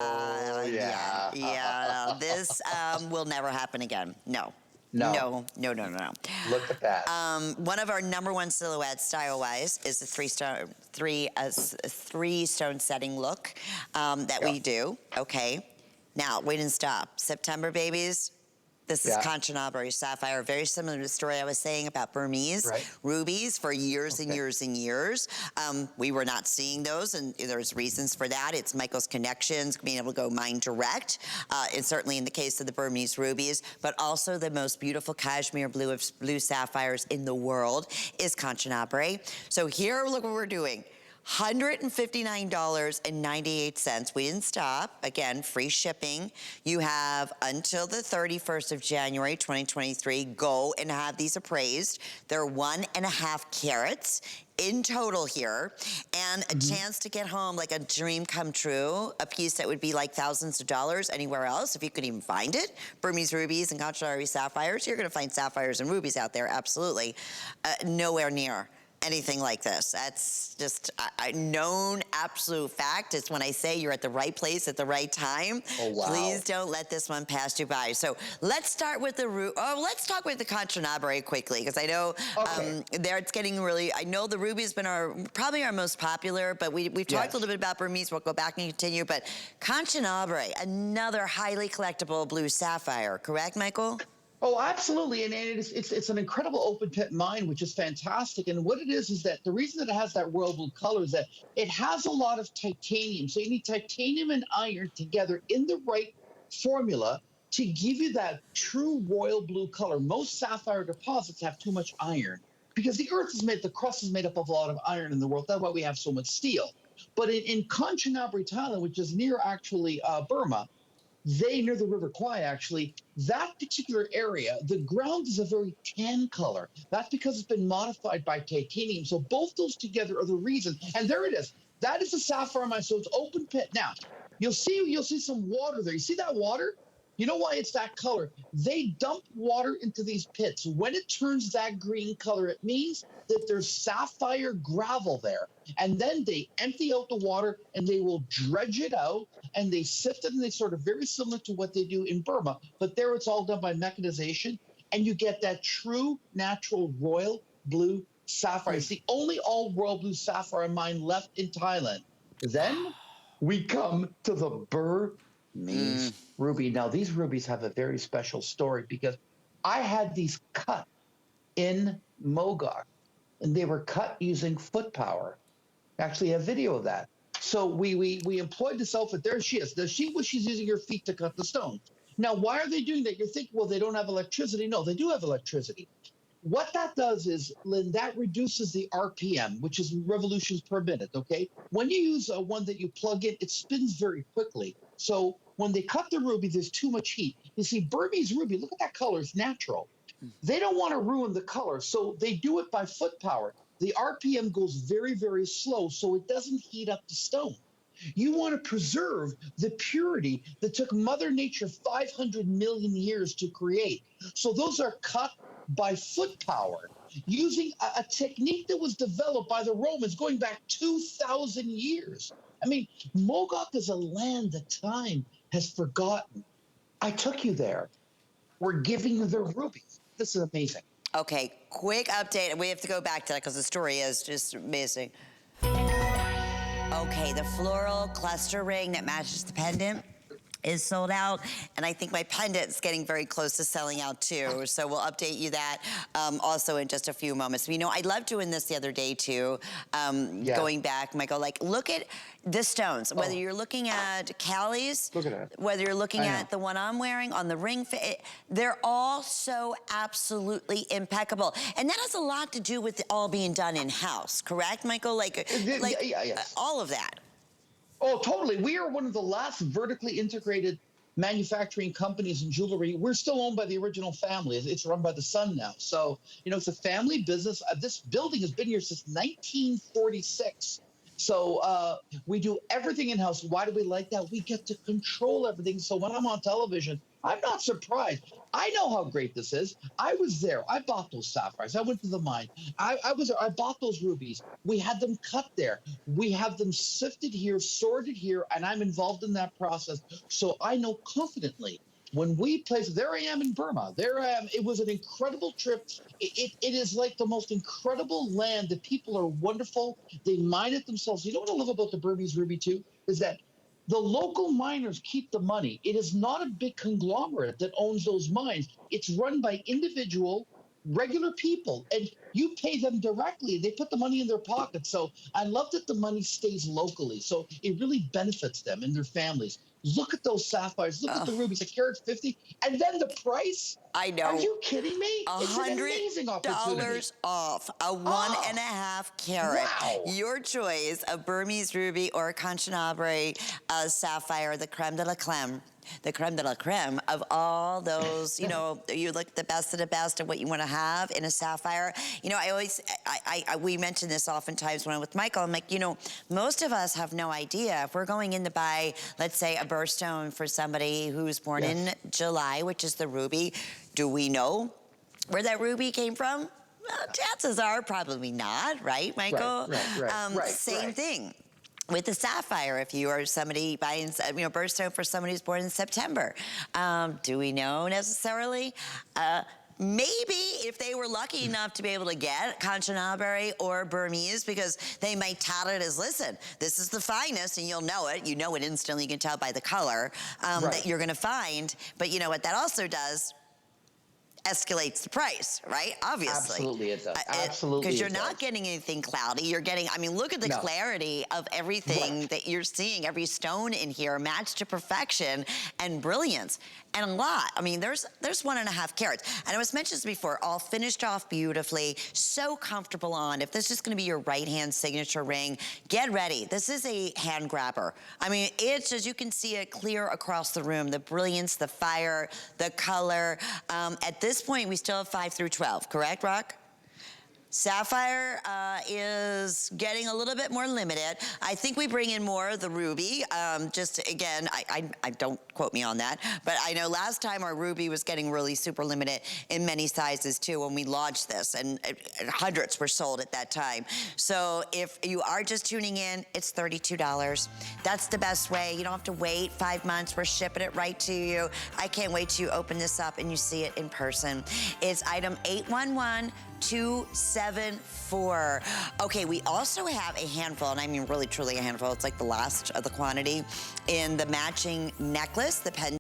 Oh, Yeah, yeah. yeah. This will never happen again. No. No. No, no, no, no, no. Look at that. One of our number one silhouettes, style-wise, is the three stone setting look that we do. Okay. Now, we didn't stop. September babies. This is Kanchanaburi sapphire, very similar to the story I was saying about Burmese rubies for years and years and years. We were not seeing those, and there's reasons for that. It's Michael's connections, being able to go mine direct, and certainly in the case of the Burmese rubies, but also the most beautiful cashmere blue sapphires in the world is Kanchanaburi. So here, look what we're doing. $159.98. We didn't stop. Again, free shipping. You have until the 31st of January, 2023. Go and have these appraised. They're 1.5 carats in total here, and a chance to get home like a dream come true, a piece that would be like thousands of dollars anywhere else, if you could even find it. Burmese rubies and Kanchanaburi sapphires. You're gonna find sapphires and rubies out there, absolutely. Nowhere near anything like this. That's just a known absolute fact. It's when I say you're at the right place at the right time. Oh, wow. Please don't let this one pass you by. So let's start with let's talk with the Kanchanaburi quickly, because I know there it's getting really, I know the ruby's been probably our most popular, but we've talked a little bit about Burmese. We'll go back and continue, but Kanchanaburi, another highly collectible blue sapphire, correct, Michael? Oh, absolutely, and it's an incredible open pit mine, which is fantastic. And what it is that the reason that it has that royal blue color is that it has a lot of titanium. So you need titanium and iron together in the right formula to give you that true royal blue color. Most sapphire deposits have too much iron because the crust is made up of a lot of iron in the world. That's why we have so much steel. But in Kanchanaburi, Thailand, which is near actually Burma, near the River Kwai, actually, that particular area, the ground is a very tan color. That's because it's been modified by titanium. So both those together are the reason. And there it is. That is a sapphire mine. So it's open pit. Now, you'll see some water there. You see that water? You know why it's that color? They dump water into these pits. When it turns that green color, it means that there's sapphire gravel there. And then they empty out the water and they will dredge it out and they sift it, and they sort of very similar to what they do in Burma. But there it's all done by mechanization, and you get that true natural royal blue sapphire. It's the only all royal blue sapphire mine left in Thailand. Then we come to the Burmese ruby. Now, these rubies have a very special story because I had these cut in Mogok, and they were cut using foot power. Actually, a video of that. So we employed this outfit. There she is. She's using her feet to cut the stones. Now, why are they doing that? You're thinking, well, they don't have electricity. No, they do have electricity. What that does is, Lynn, that reduces the RPM, which is revolutions per minute, okay? When you use one that you plug in, it spins very quickly. So when they cut the ruby, there's too much heat. You see, Burmese ruby, look at that color. It's natural. They don't want to ruin the color, so they do it by foot power. The RPM goes very, very slow, so it doesn't heat up the stone. You want to preserve the purity that took Mother Nature 500 million years to create. So those are cut by foot power, using a technique that was developed by the Romans going back 2,000 years. I mean, Mogok is a land that time has forgotten. I took you there. We're giving you the rubies. This is amazing. Okay, quick update. We have to go back to that because the story is just amazing. Okay, the floral cluster ring that matches the pendant is sold out, and I think my pendant's getting very close to selling out too, so we'll update you that also in just a few moments. You know, I loved doing this the other day too, going back, Michael, like look at the stones, whether you're looking at Callie's, whether you're looking at the one I'm wearing on the ring, they're all so absolutely impeccable. And that has a lot to do with it all being done in-house, correct, Michael? Like all of that. Oh, totally. We are one of the last vertically integrated manufacturing companies in jewelry. We're still owned by the original family. It's run by the son now. So, you know, it's a family business. This building has been here since 1946. So we do everything in-house. Why do we like that? We get to control everything. So when I'm on television, I'm not surprised. I know how great this is. I was there. I bought those sapphires. I went to the mine. I was there. I bought those rubies. We had them cut there. We have them sifted here, sorted here, and I'm involved in that process. So I know confidently when we place, there I am in Burma. There I am. It was an incredible trip. It is like the most incredible land. The people are wonderful. They mine it themselves. You know what I love about the Burmese ruby too? Is that the local miners keep the money. It is not a big conglomerate that owns those mines. It's run by individual, regular people, and you pay them directly. They put the money in their pocket. So I love that the money stays locally. So it really benefits them and their families. Look at those sapphires. Look at the rubies, a carat 50. And then the price. I know. Are you kidding me? It's an amazing opportunity. $100 off a 1.5 carat. Wow. Your choice of Burmese ruby or Kanchanaburi sapphire, the creme de la creme. The creme de la creme of all those, you know, you look the best of the best of what you want to have in a sapphire. You know, I always, we mention this oftentimes when I'm with Michael. I'm like, you know, most of us have no idea if we're going in to buy, let's say, a birthstone for somebody who's born in July, which is the ruby. Do we know where that ruby came from? Well, chances are probably not, right, Michael? Right. Same thing with the sapphire. If you are somebody buying, you know, birthstone for somebody who's born in September, do we know necessarily? Maybe if they were lucky enough to be able to get Kanchanaburi or Burmese, because they might tout it as, listen, this is the finest, and you'll know it. You know it instantly. You can tell by the color that you're going to find. But you know what that also does? Escalates the price, right? Obviously. Absolutely it does. Absolutely. Because you're not getting anything cloudy. You're getting, I mean, look at the clarity of everything that you're seeing. Every stone in here matched to perfection and brilliance. And a lot. I mean, there's 1.5 carats. And it was mentioned before, all finished off beautifully, so comfortable on. If this is gonna be your right-hand signature ring, get ready. This is a hand grabber. I mean, it's just, you can see it clear across the room. The brilliance, the fire, the color. At this point, we still have 5 through 12, correct, Rock? Sapphire is getting a little bit more limited. I think we bring in more of the ruby. Just again, I don't quote me on that, but I know last time our ruby was getting really super limited in many sizes too when we launched this, and hundreds were sold at that time. So if you are just tuning in, it's $32. That's the best way. You don't have to wait 5 months. We're shipping it right to you. I can't wait till you open this up and you see it in person. It's item 811274. Okay, we also have a handful, and I mean really truly a handful. It's like the last of the quantity in the matching necklace, the pendant.